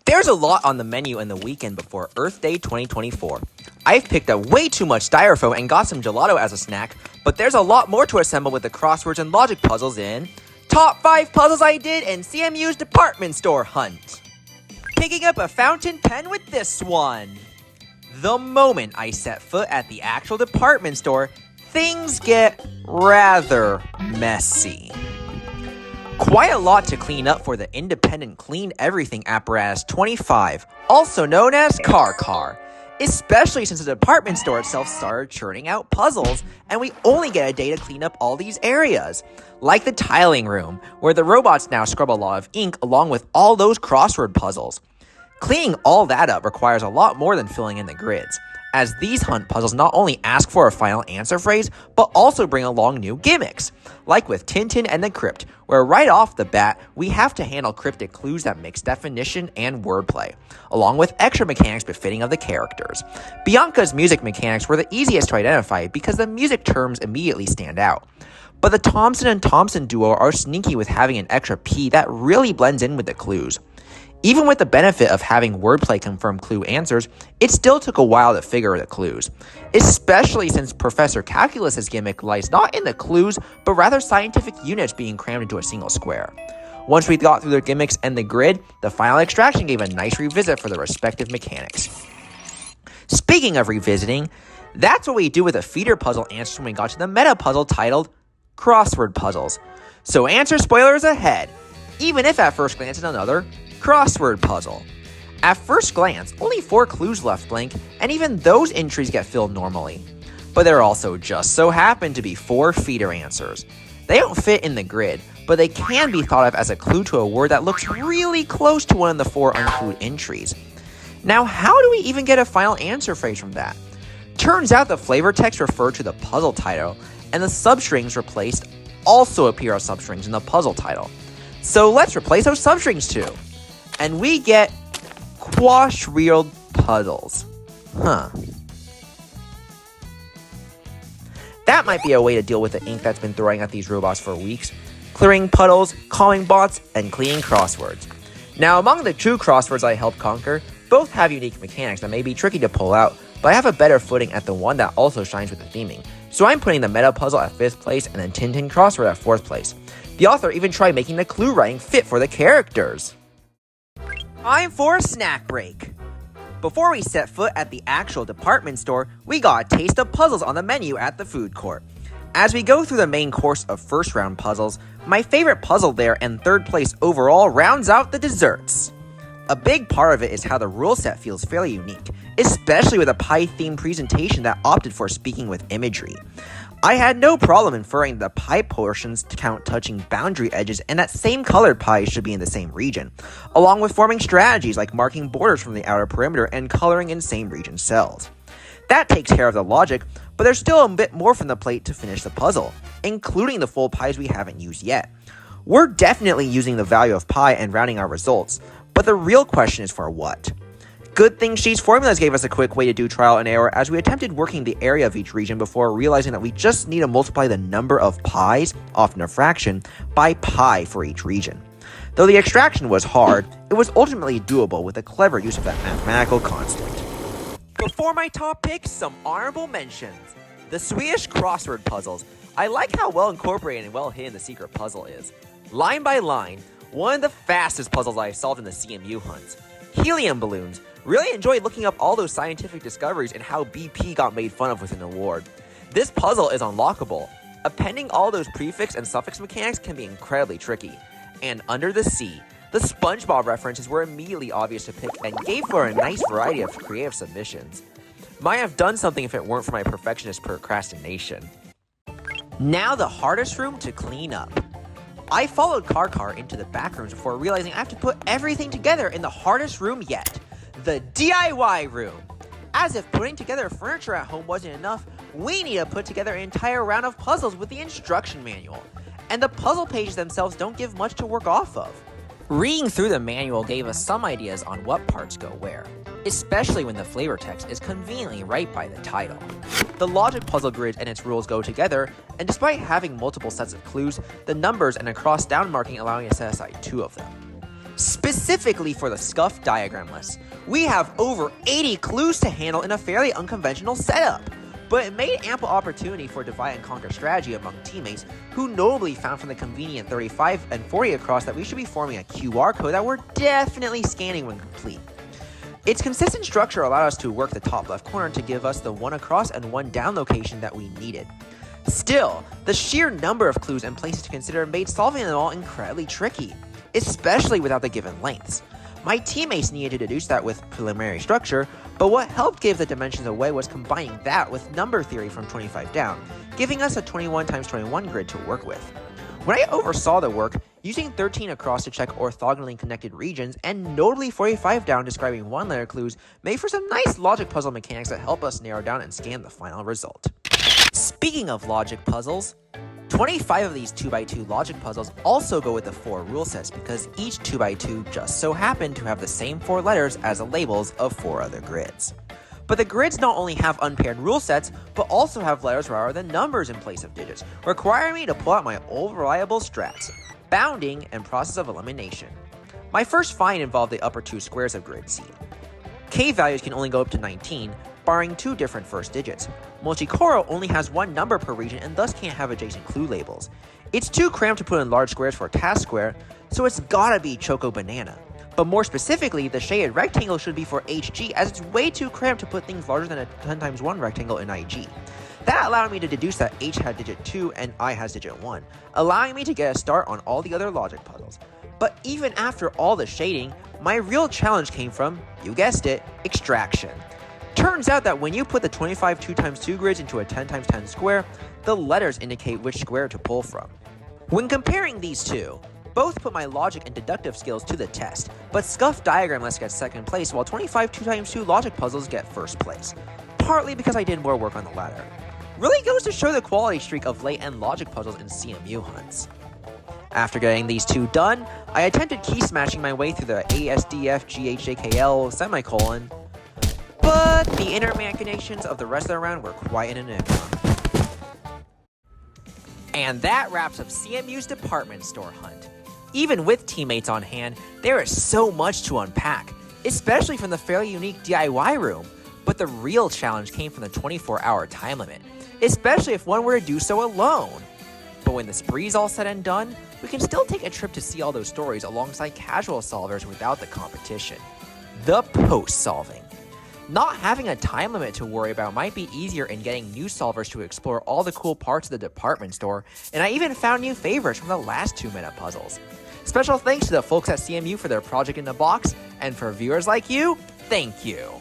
There's a lot on the menu in the weekend before Earth Day 2024. I've picked up way too much styrofoam and got some gelato as a snack, but there's a lot more to assemble with the crosswords and logic puzzles in Top 5 Puzzles I Did in CMU's Department Store Hunt. Picking up a fountain pen with this one. The moment I set foot at the actual department store, things get rather messy. Quite a lot to clean up for the independent Clean Everything Apparatus 25, also known as Karkar, especially since the department store itself started churning out puzzles, and we only get a day to clean up all these areas, like the tiling room, where the robots now scrub a lot of ink along with all those crossword puzzles. Cleaning all that up requires a lot more than filling in the grids, as these hunt puzzles not only ask for a final answer phrase, but also bring along new gimmicks, like with Tintin and the Crypt, where right off the bat, we have to handle cryptic clues that mix definition and wordplay, along with extra mechanics befitting of the characters. Bianca's music mechanics were the easiest to identify because the music terms immediately stand out. But the Thompson and Thompson duo are sneaky with having an extra P that really blends in with the clues. Even with the benefit of having wordplay confirm clue answers, it still took a while to figure the clues, especially since Professor Calculus's gimmick lies not in the clues, but rather scientific units being crammed into a single square. Once we got through their gimmicks and the grid, the final extraction gave a nice revisit for the respective mechanics. Speaking of revisiting, that's what we do with the feeder puzzle answers when we got to the meta puzzle titled Crossword Puzzles. So answer spoilers ahead, even if at first glance it's another crossword puzzle. At first glance, only 4 clues left blank, and even those entries get filled normally. But there also just so happen to be 4 feeder answers. They don't fit in the grid, but they can be thought of as a clue to a word that looks really close to one of the 4 unclued entries. Now, how do we even get a final answer phrase from that? Turns out the flavor text referred to the puzzle title, and the substrings replaced also appear as substrings in the puzzle title. So let's replace those substrings too. And we get quash-reeled puzzles. That might be a way to deal with the ink that's been throwing at these robots for weeks. Clearing puddles, calming bots, and cleaning crosswords. Now, among the 2 crosswords I helped conquer, both have unique mechanics that may be tricky to pull out, but I have a better footing at the one that also shines with the theming. So I'm putting the meta puzzle at 5th place and then Tintin crossword at 4th place. The author even tried making the clue writing fit for the characters. Time for a snack break. Before we set foot at the actual department store, we got a taste of puzzles on the menu at the food court. As we go through the main course of first round puzzles, my favorite puzzle there and 3rd place overall rounds out the desserts. A big part of it is how the rule set feels fairly unique, especially with a pie-themed presentation that opted for speaking with imagery. I had no problem inferring the pie portions to count touching boundary edges and that same colored pies should be in the same region, along with forming strategies like marking borders from the outer perimeter and coloring in same region cells. That takes care of the logic, but there's still a bit more from the plate to finish the puzzle, including the full pies we haven't used yet. We're definitely using the value of pi and rounding our results, but the real question is for what? Good thing Sheets Formulas gave us a quick way to do trial and error as we attempted working the area of each region before realizing that we just need to multiply the number of pies, often a fraction, by pi for each region. Though the extraction was hard, it was ultimately doable with a clever use of that mathematical constant. Before my top pick, some honorable mentions. The Swedish crossword puzzles. I like how well incorporated and well hidden the secret puzzle is. Line by line, one of the fastest puzzles I've solved in the CMU hunts. Helium balloons. Really enjoyed looking up all those scientific discoveries and how BP got made fun of with an award. This puzzle is unlockable. Appending all those prefix and suffix mechanics can be incredibly tricky. And Under the Sea. The SpongeBob references were immediately obvious to pick and gave for a nice variety of creative submissions. Might have done something if it weren't for my perfectionist procrastination. Now the hardest room to clean up. I followed Karkar into the back rooms before realizing I have to put everything together in the hardest room yet. The DIY room. As if putting together furniture at home wasn't enough, we need to put together an entire round of puzzles with the instruction manual. And the puzzle pages themselves don't give much to work off of. Reading through the manual gave us some ideas on what parts go where, especially when the flavor text is conveniently right by the title. The logic puzzle grid and its rules go together, and despite having multiple sets of clues, the numbers and a cross-down marking allowing us to set aside 2 of them. Specifically for the scuffed diagram list, we have over 80 clues to handle in a fairly unconventional setup, but it made ample opportunity for divide and conquer strategy among teammates who notably found from the convenient 35 and 40 across that we should be forming a QR code that we're definitely scanning when complete. Its consistent structure allowed us to work the top left corner to give us the one across and one down location that we needed. Still, the sheer number of clues and places to consider made solving them all incredibly tricky, especially without the given lengths. My teammates needed to deduce that with preliminary structure, but what helped give the dimensions away was combining that with number theory from 25 down, giving us a 21x21 grid to work with. When I oversaw the work, using 13 across to check orthogonally connected regions and notably 45 down describing one-letter clues made for some nice logic puzzle mechanics that help us narrow down and scan the final result. Speaking of logic puzzles, 25 of these 2x2 logic puzzles also go with the 4 rule sets because each 2x2 just so happened to have the same 4 letters as the labels of 4 other grids. But the grids not only have unpaired rule sets, but also have letters rather than numbers in place of digits, requiring me to pull out my old reliable strats, bounding and process of elimination. My first find involved the upper 2 squares of grid C. K values can only go up to 19, barring 2 different first digits. Multicoro only has 1 number per region and thus can't have adjacent clue labels. It's too cramped to put in large squares for a task square, so it's gotta be Choco Banana. But more specifically, the shaded rectangle should be for HG as it's way too cramped to put things larger than a 10x1 rectangle in IG. That allowed me to deduce that H had digit 2 and I has digit 1, allowing me to get a start on all the other logic puzzles. But even after all the shading, my real challenge came from, you guessed it, extraction. Turns out that when you put the 25 2x2 grids into a 10x10 square, the letters indicate which square to pull from. When comparing these two, both put my logic and deductive skills to the test, but scuffed diagram lists get second place while 25 2x2 logic puzzles get first place, partly because I did more work on the latter. Really goes to show the quality streak of late-end logic puzzles in CMU hunts. After getting these two done, I attempted key smashing my way through the ASDFGHJKL semicolon, but the inner machinations of the rest of the round were quite an enigma. And that wraps up CMU's department store hunt. Even with teammates on hand, there is so much to unpack, especially from the fairly unique DIY room. But the real challenge came from the 24-hour time limit, especially if one were to do so alone. But when the spree's all said and done, we can still take a trip to see all those stories alongside casual solvers without the competition. The post-solving. Not having a time limit to worry about might be easier in getting new solvers to explore all the cool parts of the department store, and I even found new favorites from the last 2-minute puzzles. Special thanks to the folks at CMU for their project in the box, and for viewers like you, thank you.